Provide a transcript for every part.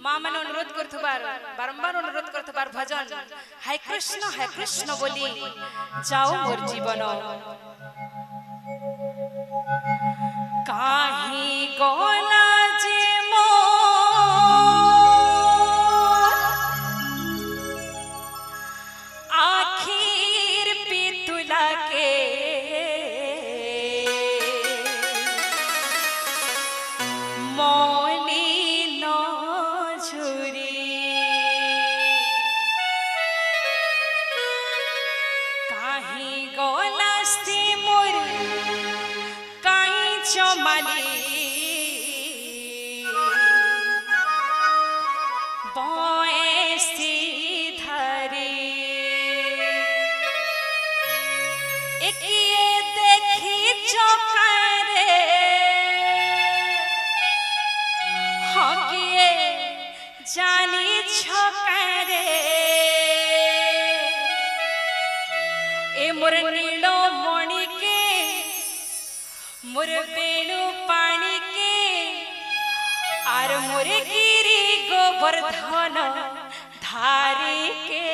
माँ मैंने अनुरोध करथुबार बारंबार अनुरोध करथुबार भजन हाय कृष्ण बोली जाओ मोर जीवन काहे गला जे मोर आखिर पितुला के मौनी न झुरी काहे गला से मोर काई चमाली बयसी धरी एकिए देखी चौकारे हकिए जानी छकारे ए मोर नीलो मणि के मोर बेणु पानी के आर मोर गिरी गोवर्धन धारी के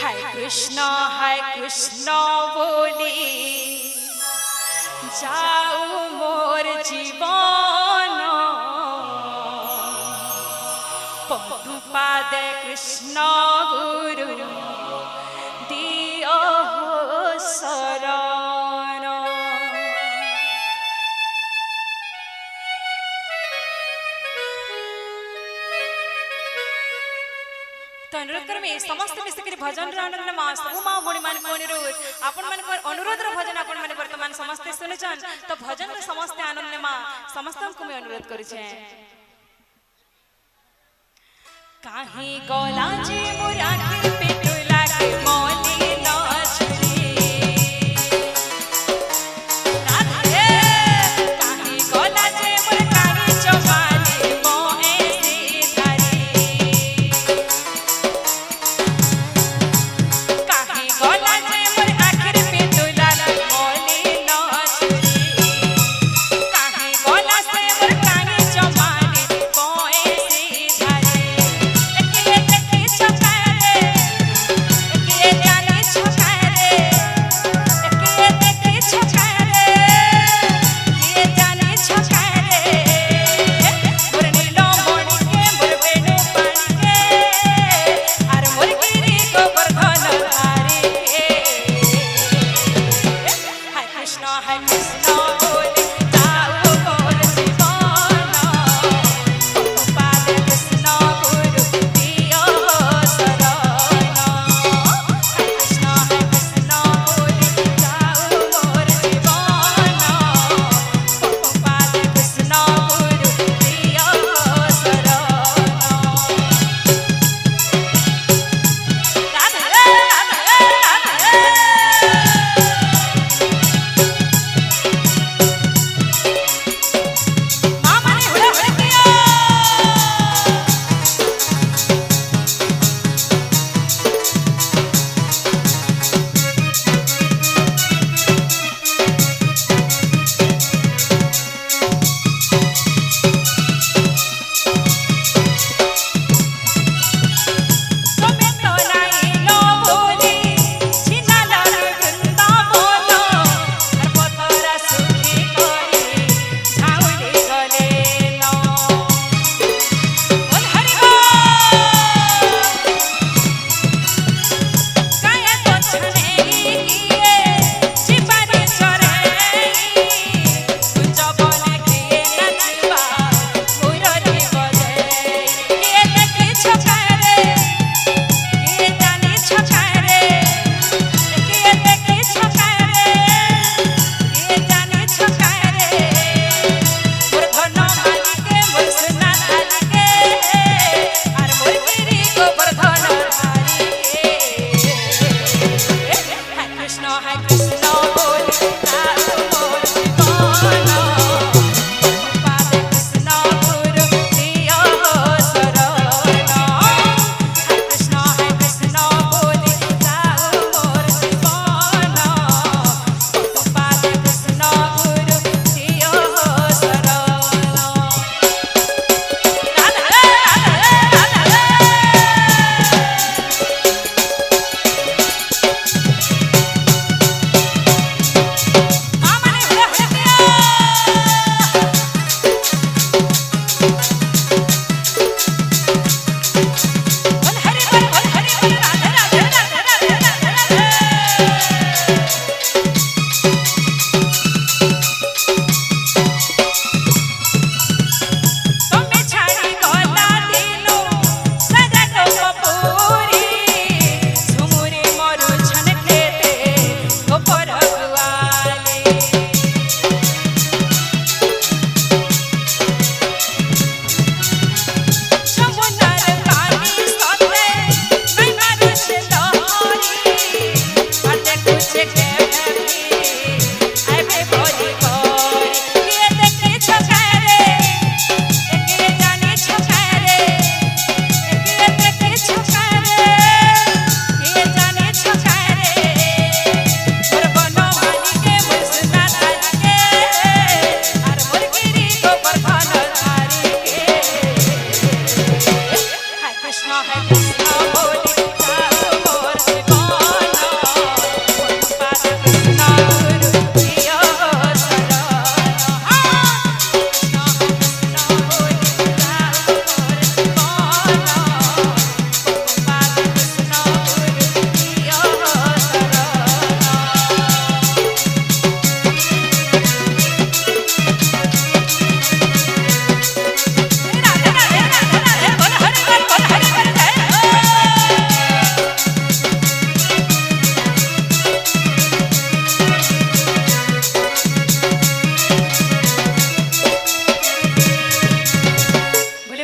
हाय कृष्ण बोली जाऊ मोर जीवन पदुपाद कृष्ण गुरु दियो शरण तो अनुरोध कर समस्त मिसिक भजन आनंद माँ सब माँ भणी मान अनुरोध आपण मान अनुरोध भजन आपण मैंने वर्तमान समस्ते सुनिछन तो भजन समस्ते आनंद माँ समस्त को मैं अनुरोध करी काहे गला जे मोर आखिर पेटुला के मौली न झुरी राधे काहे गला जे मोर काहे चमाली मोएसी धरी काहे गला जे मोर आखिर पेटुला के मौली न झुरी काहे गला से मोर काहे चमाली मोएसी धरी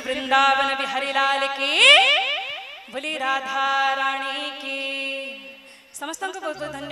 वृंदावन बिहारी लाल की, बोली राधा रानी की। समस्त को बहुत बहुत धन्यवाद।